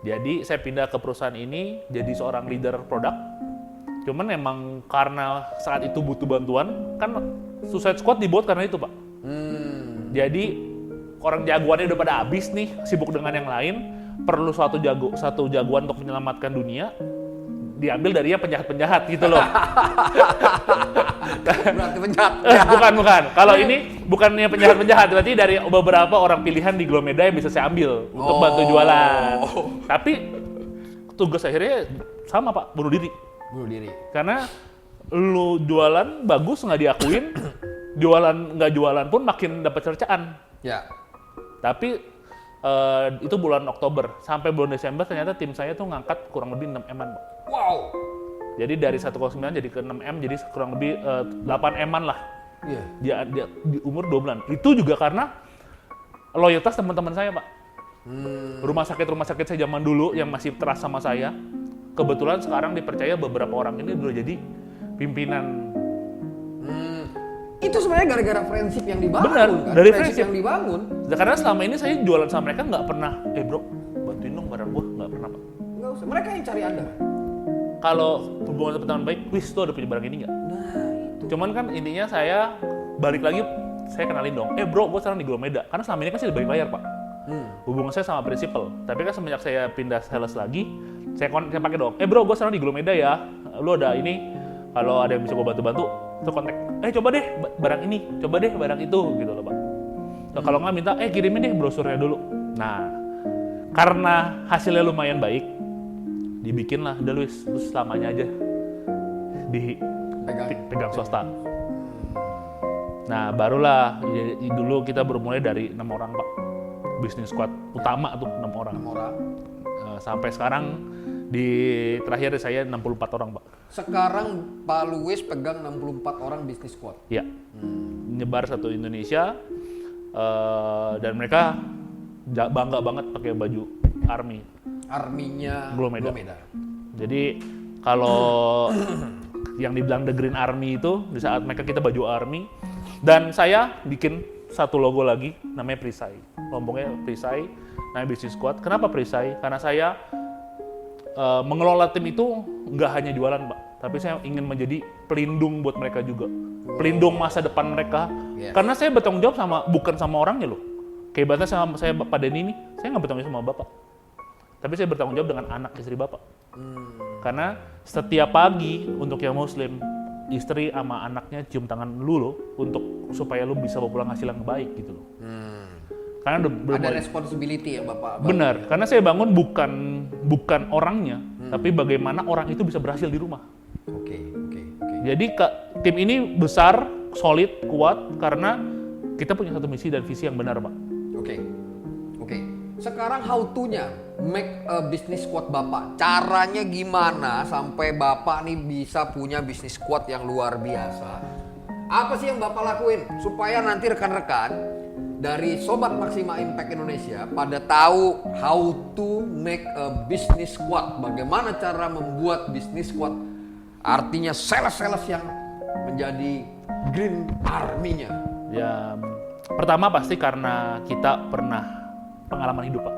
[SPEAKER 2] Jadi saya pindah ke perusahaan ini jadi seorang leader produk. Cuman emang karena saat itu butuh bantuan, kan Suicide Squad dibuat karena itu, Pak. Jadi orang jagoannya udah pada habis nih, sibuk dengan yang lain, perlu satu jagoan untuk menyelamatkan dunia, diambil dari yang penjahat-penjahat gitu loh.
[SPEAKER 1] Berarti penjahat.
[SPEAKER 2] Bukan. Kalau ini bukannya penjahat-penjahat, berarti dari beberapa orang pilihan di Glomeda yang bisa saya ambil untuk bantu jualan. Tapi tugas akhirnya sama Pak, bunuh diri.
[SPEAKER 1] Bunuh diri.
[SPEAKER 2] Karena lu jualan bagus nggak diakuin, nggak jualan pun makin dapat cercaan.
[SPEAKER 1] Ya.
[SPEAKER 2] Tapi itu bulan Oktober, sampai bulan Desember ternyata tim saya tuh ngangkat kurang lebih 6 M-an, Pak.
[SPEAKER 1] Wow.
[SPEAKER 2] Jadi dari 109 jadi ke 6 M, jadi kurang lebih 8 M-an lah.
[SPEAKER 1] Iya.
[SPEAKER 2] Dia di umur 2 bulan. Itu juga karena loyalitas teman-teman saya, Pak. Rumah sakit saya zaman dulu yang masih trust sama saya, kebetulan sekarang dipercaya beberapa orang ini udah jadi pimpinan.
[SPEAKER 1] Itu sebenarnya gara-gara friendship yang dibangun.
[SPEAKER 2] Benar,
[SPEAKER 1] kan?
[SPEAKER 2] dari
[SPEAKER 1] friendship
[SPEAKER 2] friendship
[SPEAKER 1] yang dibangun.
[SPEAKER 2] Karena selama ini saya jualan sama mereka nggak pernah, bro, bantuin dong barang gua, nggak pernah, Pak.
[SPEAKER 1] Nggak usah. Mereka yang cari Anda.
[SPEAKER 2] Kalau hubungan teman baik, wis tuh ada punya barang ini nggak?
[SPEAKER 1] Nah, itu.
[SPEAKER 2] Cuman kan intinya saya balik lagi, saya kenalin dong, bro, gua sekarang di Glomeda. Karena selama ini kan saya di balik layar, Pak. Hubungan saya sama prinsipal. Tapi kan semenjak saya pindah sales lagi, saya pakai dong, bro, gua sekarang di Glomeda ya. Lu ada ini, kalau ada yang bisa gua bantu-bantu, tuh kontak. Coba deh barang ini, coba deh barang itu, gitu loh, Pak. Kalau nggak minta, kirimin deh brosurnya dulu. Nah, karena hasilnya lumayan baik, dibikin lah, udah lu selamanya aja pegang swasta. Nah, barulah dulu kita bermulai dari 6 orang, Pak. Bisnis squad utama tuh 6 orang.
[SPEAKER 1] 6 orang.
[SPEAKER 2] Sampai sekarang di terakhir saya 64 orang, Pak.
[SPEAKER 1] Sekarang Pak Luis pegang 64 orang bisnis squad.
[SPEAKER 2] Iya. Nyebar satu Indonesia, dan mereka bangga banget pakai baju army.
[SPEAKER 1] Arminya
[SPEAKER 2] Glomeda. Jadi kalau yang dibilang The Green Army itu di saat mereka kita baju army, dan saya bikin satu logo lagi namanya Perisai. Lombongnya Perisai, namanya Business Squad. Kenapa Perisai? Karena saya mengelola tim itu nggak hanya jualan, Pak, tapi saya ingin menjadi pelindung buat mereka juga, pelindung masa depan mereka. Karena saya bertanggung jawab bukan sama orangnya loh. Kayak ibaratnya sama saya Pak Denny ini, saya nggak bertanggung jawab sama Bapak, tapi saya bertanggung jawab dengan anak istri Bapak. Karena setiap pagi untuk yang Muslim, istri sama anaknya cium tangan lu loh, supaya lu bisa bawa pulang hasil yang baik gitu loh. Karena
[SPEAKER 1] ada responsibility yang Bapak.
[SPEAKER 2] Benar, karena saya bangun bukan orangnya, tapi bagaimana orang itu bisa berhasil di rumah.
[SPEAKER 1] Oke.
[SPEAKER 2] Jadi tim ini besar, solid, kuat karena kita punya satu misi dan visi yang benar, Pak.
[SPEAKER 1] Oke. Sekarang how to-nya make a business squad Bapak. Caranya gimana sampai Bapak nih bisa punya business squad yang luar biasa? Apa sih yang Bapak lakuin supaya nanti rekan-rekan dari Sobat Maxima Impact Indonesia pada tahu how to make a business squad, bagaimana cara membuat business squad, artinya sales-sales yang menjadi Green Army-nya.
[SPEAKER 2] Ya, pertama pasti karena kita pernah pengalaman hidup, Pak.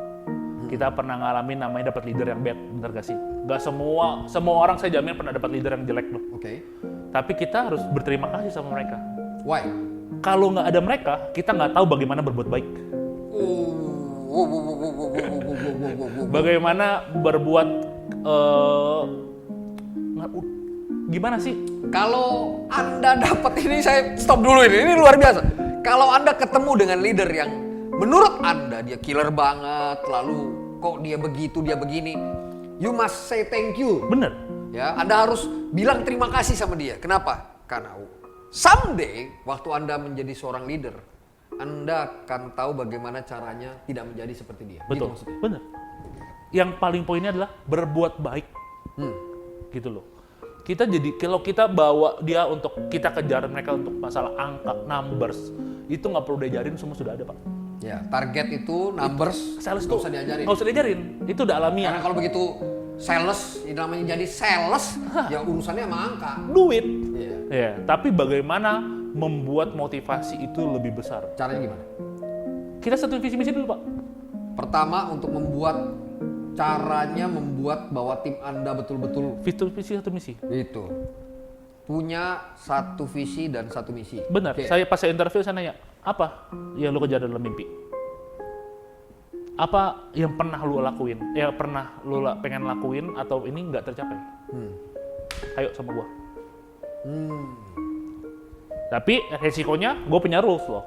[SPEAKER 2] Kita pernah ngalamin namanya dapat leader yang bad, bener gak sih? Gak semua orang saya jamin pernah dapat leader yang jelek loh.
[SPEAKER 1] Oke.
[SPEAKER 2] Tapi kita harus berterima kasih sama mereka.
[SPEAKER 1] Why?
[SPEAKER 2] Kalau nggak ada mereka, kita nggak tahu bagaimana berbuat baik. Bagaimana berbuat, gimana sih?
[SPEAKER 1] Kalau Anda dapat ini, saya stop dulu ini luar biasa. Kalau Anda ketemu dengan leader yang menurut Anda dia killer banget, lalu kok dia begitu, dia begini, you must say thank you.
[SPEAKER 2] Bener.
[SPEAKER 1] Ya, Anda harus bilang terima kasih sama dia. Kenapa? Karena someday waktu Anda menjadi seorang leader, Anda akan tahu bagaimana caranya tidak menjadi seperti dia.
[SPEAKER 2] Betul,
[SPEAKER 1] gitu
[SPEAKER 2] bener. Yang paling poinnya adalah berbuat baik. Gitu loh. Kita jadi, kalau kita bawa dia untuk, kita kejar mereka untuk masalah angka, numbers, itu nggak perlu diajarin, semua sudah ada, Pak.
[SPEAKER 1] Ya, target itu, numbers,
[SPEAKER 2] sales
[SPEAKER 1] nggak usah diajarin.
[SPEAKER 2] Nggak usah diajarin, itu udah alamiah.
[SPEAKER 1] Karena kalau begitu sales, namanya jadi sales, ya urusannya sama angka.
[SPEAKER 2] Duit.
[SPEAKER 1] Iya.
[SPEAKER 2] Ya, tapi bagaimana membuat motivasi itu lebih besar?
[SPEAKER 1] Caranya gimana?
[SPEAKER 2] Kita satu visi misi dulu, Pak.
[SPEAKER 1] Pertama, untuk caranya membuat bahwa tim Anda betul-betul
[SPEAKER 2] Visi satu misi.
[SPEAKER 1] itu punya satu visi dan satu misi.
[SPEAKER 2] Benar.
[SPEAKER 1] Oke.
[SPEAKER 2] Saya pas saya interview saya nanya, apa yang lu kejar dalam mimpi? Apa yang pernah lu lakuin? Ya pernah lu pengen lakuin atau ini nggak tercapai? Ayo sama gua. Tapi resikonya gue punya rules loh.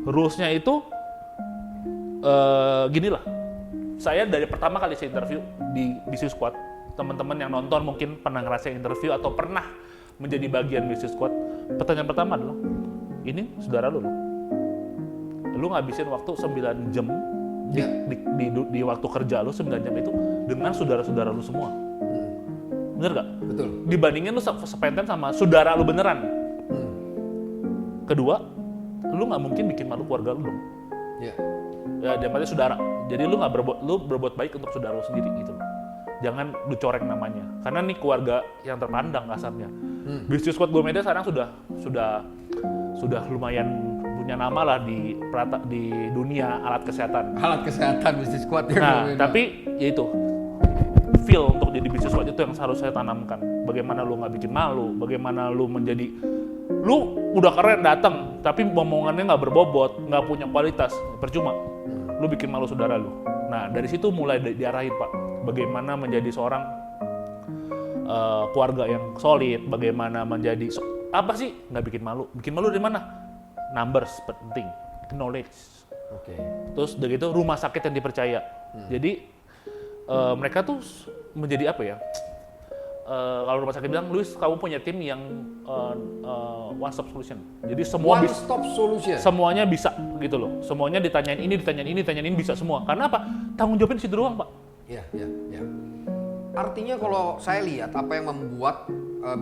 [SPEAKER 2] Rulesnya itu gini lah. saya dari pertama kali saya interview di Business Squad, teman-teman yang nonton mungkin pernah ngerasain interview atau pernah menjadi bagian Business Squad, pertanyaan pertama adalah, ini saudara lu loh. Lu ngabisin waktu 9 jam di waktu kerja lu 9 jam itu dengan saudara-saudara lu semua. Bener gak?
[SPEAKER 1] Betul.
[SPEAKER 2] Dibandingin lu spend time sama saudara lu beneran. Kedua, lu nggak mungkin bikin malu keluarga lu dong.
[SPEAKER 1] Iya.
[SPEAKER 2] Ya, dia maksudnya saudara. Jadi lu nggak berbuat baik untuk saudara lu sendiri gitu loh. Jangan lu coreng namanya. Karena nih keluarga yang terpandang kasarnya. Business Squad Glomeda sekarang sudah lumayan punya nama lah di dunia alat kesehatan.
[SPEAKER 1] Alat kesehatan Business Squad ya.
[SPEAKER 2] Nah, tapi ya itu feel untuk jadi Business Squad itu yang harus saya tanamkan. Bagaimana lu nggak bikin malu, bagaimana lu menjadi lu udah keren datang, tapi omongannya nggak berbobot, nggak punya kualitas, percuma. Lu bikin malu saudara lu. Nah, dari situ mulai diarahin Pak, bagaimana menjadi seorang keluarga yang solid, bagaimana menjadi apa sih nggak bikin malu? Bikin malu dari mana? Numbers penting, knowledge.
[SPEAKER 1] Oke.
[SPEAKER 2] Terus dari itu rumah sakit yang dipercaya. Jadi mereka tuh menjadi apa ya? Kalau rumah sakit bilang, Luis, kamu punya tim yang one stop solution. Jadi semua
[SPEAKER 1] One stop solution.
[SPEAKER 2] semuanya bisa gitu loh. Semuanya ditanyain ini, ditanyain ini bisa semua. Karena apa? Tanggung jawabnya di situ doang, Pak.
[SPEAKER 1] Iya. Artinya kalau saya lihat apa yang membuat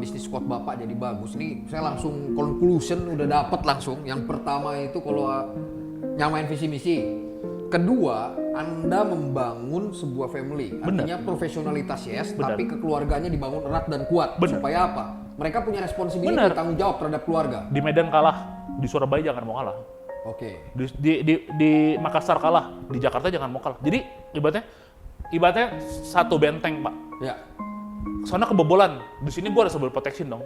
[SPEAKER 1] Business Squad Bapak jadi bagus, ini saya langsung conclusion udah dapat langsung. Yang pertama itu kalau nyamain visi misi. Kedua, Anda membangun sebuah family. Artinya profesionalitas yes, tapi kekeluarganya dibangun erat dan kuat. Supaya apa? Mereka punya responsibilitas tanggung jawab terhadap keluarga.
[SPEAKER 2] Di Medan kalah, di Surabaya jangan mau kalah.
[SPEAKER 1] Oke.
[SPEAKER 2] Di Makassar kalah, di Jakarta jangan mau kalah. Jadi ibaratnya satu benteng, Pak.
[SPEAKER 1] Ya.
[SPEAKER 2] Sana kebobolan, di sini gua harus protection dong.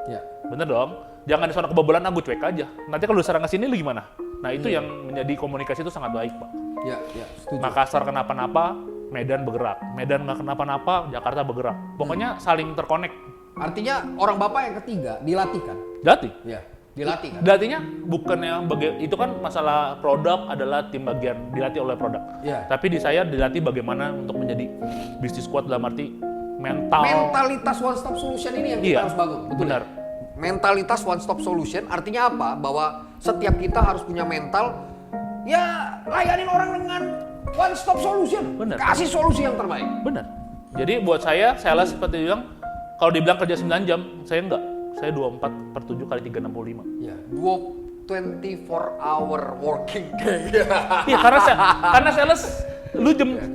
[SPEAKER 1] Ya.
[SPEAKER 2] Bener dong. Jangan di sana kebobolan, aku cuek aja. Nanti kalau diserang ke sini lu gimana? Nah, itu yang menjadi komunikasi itu sangat baik, Pak.
[SPEAKER 1] Ya, setuju.
[SPEAKER 2] Makassar kenapa-napa, Medan bergerak. Medan nggak kenapa-napa, Jakarta bergerak. Pokoknya saling terkonek.
[SPEAKER 1] Artinya orang Bapak yang ketiga dilatih kan?
[SPEAKER 2] Dilatih.
[SPEAKER 1] Ya, dilatih kan?
[SPEAKER 2] Dilatihnya bukannya itu kan masalah produk adalah tim bagian dilatih oleh produk.
[SPEAKER 1] Ya.
[SPEAKER 2] Tapi di saya dilatih bagaimana untuk menjadi Business Squad dalam arti mental.
[SPEAKER 1] Mentalitas one stop solution ini yang kita harus bangun, betul?
[SPEAKER 2] Benar.
[SPEAKER 1] Ya? Mentalitas one stop solution artinya apa? Bahwa setiap kita harus punya mental, ya layanin orang dengan one stop solution.
[SPEAKER 2] Benar.
[SPEAKER 1] Kasih solusi yang terbaik.
[SPEAKER 2] Benar. Jadi buat saya sales seperti bilang, kalau dibilang kerja 9 jam, saya enggak. Saya 24/7 kali 365.
[SPEAKER 1] Ya, 24-hour working day.
[SPEAKER 2] Iya, karena sales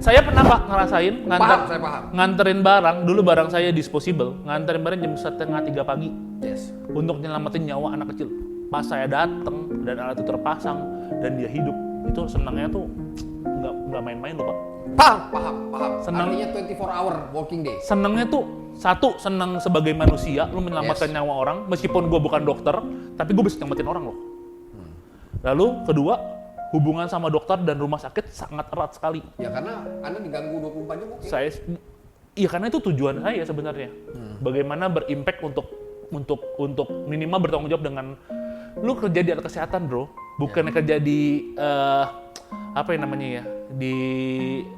[SPEAKER 2] saya pernah Pak ngerasain
[SPEAKER 1] Saya paham.
[SPEAKER 2] nganterin barang, dulu barang saya disposable, nganterin barang jam 2:30 pagi.
[SPEAKER 1] Yes.
[SPEAKER 2] Untuk nyelamatin nyawa anak kecil. Pas saya datang dan alat itu terpasang dan dia hidup, itu senangnya tuh nggak main-main loh Pak.
[SPEAKER 1] Paham.
[SPEAKER 2] Senang.
[SPEAKER 1] Artinya 24-hour working day.
[SPEAKER 2] Senangnya tuh satu, senang sebagai manusia, lu menyelamatkan nyawa orang, meskipun gue bukan dokter, tapi gue bisa nyelamatin orang loh. Lalu kedua, hubungan sama dokter dan rumah sakit sangat erat sekali.
[SPEAKER 1] Ya karena Anda diganggu 24 jam mungkin.
[SPEAKER 2] Iya karena itu tujuan saya sebenarnya. Bagaimana berimpact untuk minimal bertanggung jawab dengan lu kerja di alat kesehatan, bro. Bukan kerja di apa yang namanya ya?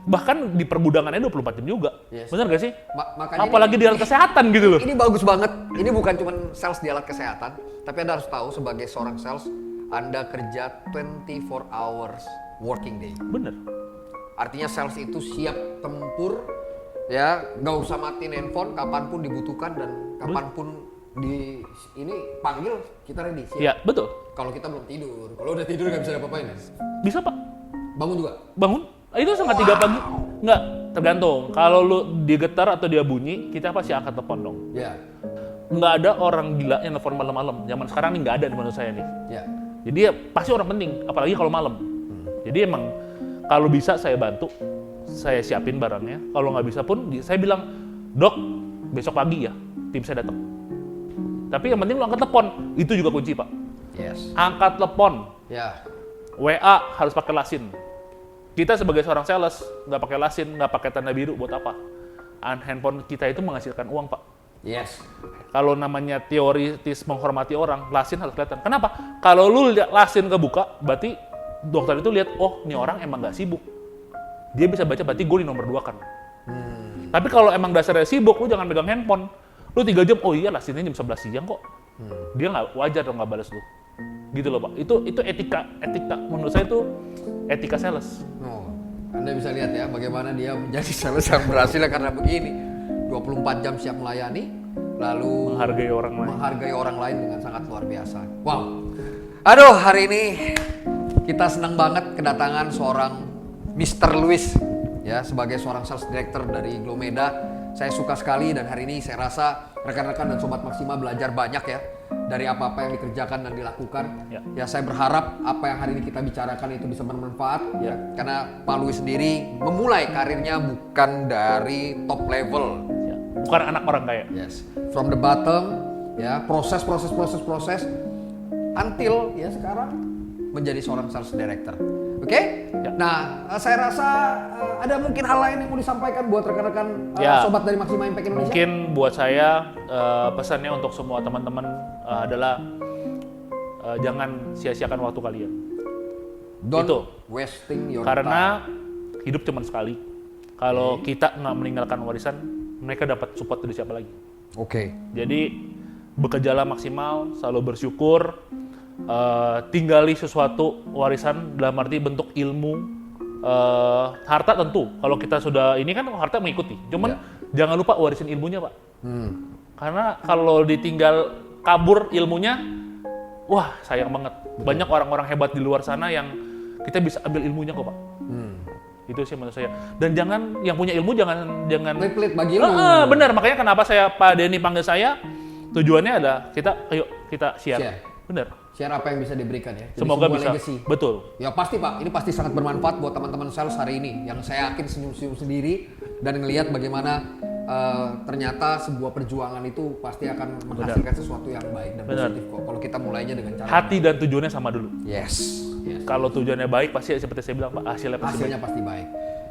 [SPEAKER 2] Bahkan di pergudangannya 24 jam juga.
[SPEAKER 1] Yes.
[SPEAKER 2] Benar gak sih?
[SPEAKER 1] Makanya
[SPEAKER 2] apalagi di alat kesehatan gitu loh.
[SPEAKER 1] Ini bagus banget. Ini bukan cuma sales di alat kesehatan, tapi Anda harus tahu sebagai seorang sales, Anda kerja 24 hours working day.
[SPEAKER 2] Bener.
[SPEAKER 1] Artinya sales itu siap tempur, ya nggak usah matiin handphone, kapanpun dibutuhkan dan kapanpun ini panggil kita ready. Siap.
[SPEAKER 2] Iya betul.
[SPEAKER 1] Kalau kita belum tidur, kalau udah tidur nggak bisa apa-apain.
[SPEAKER 2] Bisa Pak.
[SPEAKER 1] Bangun juga.
[SPEAKER 2] Bangun. Itu setengah 3 pagi. Nggak, tergantung. Kalau lu digetar atau dia bunyi, kita pasti angkat telepon dong.
[SPEAKER 1] Ya.
[SPEAKER 2] Nggak ada orang gila yang telepon malam-malam. Zaman sekarang nih nggak ada di menurut saya nih.
[SPEAKER 1] Ya.
[SPEAKER 2] Jadi ya pasti orang penting, apalagi kalau malam. Jadi emang kalau bisa saya bantu, saya siapin barangnya. Kalau nggak bisa pun saya bilang, dok besok pagi ya tim saya datang. Tapi yang penting lu angkat telepon, itu juga kunci Pak.
[SPEAKER 1] Yes.
[SPEAKER 2] Angkat telepon,
[SPEAKER 1] Ya.
[SPEAKER 2] WA harus pakai lasin. Kita sebagai seorang sales nggak pakai lasin, nggak pakai tanda biru buat apa? Handphone kita itu menghasilkan uang Pak.
[SPEAKER 1] Yes.
[SPEAKER 2] Kalau namanya teoritis menghormati orang, lasin harus kelihatan. Kenapa? Kalau lu lihat lasin kebuka, berarti dokter itu lihat, oh, ini orang emang nggak sibuk. dia bisa baca berarti gue di nomor 2 kan. Tapi kalau emang dasarnya sibuk, lu jangan pegang handphone. Lu 3 jam, oh iya last jam 11 siang kok. Dia nggak wajar dong nggak balas lu. Gitu loh Pak. Itu etika menurut saya itu etika sales.
[SPEAKER 1] Oh, Anda bisa lihat ya bagaimana dia menjadi sales yang berhasil karena begini. 24 jam siap melayani, lalu menghargai orang lain dengan sangat luar biasa. Wow. Aduh, hari ini kita senang banget kedatangan seorang Mr. Luis ya sebagai seorang sales director dari Glomeda. Saya suka sekali dan hari ini saya rasa rekan-rekan dan Sobat Maksima belajar banyak ya dari apa-apa yang dikerjakan dan dilakukan. Ya saya berharap apa yang hari ini kita bicarakan itu bisa bermanfaat ya karena Pak Luis sendiri memulai karirnya bukan dari top level.
[SPEAKER 2] Bukan anak orang kaya.
[SPEAKER 1] Yes, from the bottom ya proses until ya sekarang menjadi seorang sales director. Oke? Ya. Nah, saya rasa ada mungkin hal lain yang mau disampaikan buat rekan-rekan sobat dari Maksima Impact Indonesia.
[SPEAKER 2] Mungkin buat saya pesannya untuk semua teman-teman adalah jangan sia-siakan waktu kalian.
[SPEAKER 1] Don't wasting your time.
[SPEAKER 2] Karena hidup cuma sekali. Kalau kita nggak meninggalkan warisan, mereka dapat support dari siapa lagi. Jadi bekerjalah maksimal, selalu bersyukur. Tinggali sesuatu warisan dalam arti bentuk ilmu, harta tentu. Kalau kita sudah ini kan harta mengikuti. Cuman jangan lupa warisin ilmunya Pak. Karena kalau ditinggal kabur ilmunya, wah sayang banget. Banyak orang-orang hebat di luar sana yang kita bisa ambil ilmunya kok Pak. Itu sih menurut saya. Dan jangan yang punya ilmu jangan
[SPEAKER 1] pelit-pelit bagi ilmu.
[SPEAKER 2] Benar, makanya kenapa Pak Denny panggil saya, tujuannya adalah kita share. Benar.
[SPEAKER 1] Share apa yang bisa diberikan ya. Jadi
[SPEAKER 2] semoga bisa.
[SPEAKER 1] Legacy.
[SPEAKER 2] Betul.
[SPEAKER 1] Ya pasti Pak, ini pasti sangat bermanfaat buat teman-teman sales hari ini. Yang saya yakin senyum-senyum sendiri dan ngelihat bagaimana ternyata sebuah perjuangan itu pasti akan menghasilkan sesuatu yang baik dan positif kok. Kalau kita mulainya dengan cara
[SPEAKER 2] hati dan tujuannya sama dulu.
[SPEAKER 1] Yes.
[SPEAKER 2] Kalau tujuannya baik pasti seperti saya bilang Pak, hasilnya
[SPEAKER 1] pasti baik.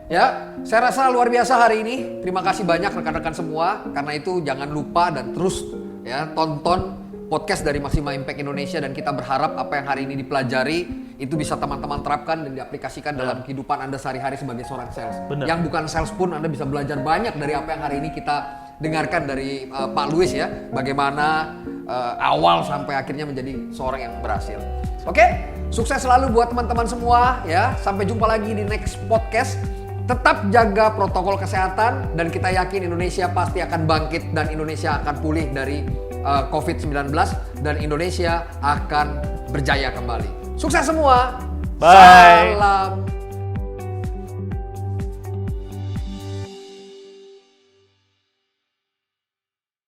[SPEAKER 1] Ya, saya rasa luar biasa hari ini. Terima kasih banyak rekan-rekan semua. Karena itu jangan lupa dan terus ya tonton podcast dari Maksima Impact Indonesia dan kita berharap apa yang hari ini dipelajari itu bisa teman-teman terapkan dan diaplikasikan dalam kehidupan Anda sehari-hari sebagai seorang sales. Yang bukan sales pun Anda bisa belajar banyak dari apa yang hari ini kita dengarkan dari Pak Luis ya, bagaimana awal sampai akhirnya menjadi seorang yang berhasil. Oke, sukses selalu buat teman-teman semua ya. Sampai jumpa lagi di next podcast. Tetap jaga protokol kesehatan dan kita yakin Indonesia pasti akan bangkit dan Indonesia akan pulih dari COVID-19 dan Indonesia akan berjaya kembali. Sukses semua.
[SPEAKER 2] Bye.
[SPEAKER 1] Salam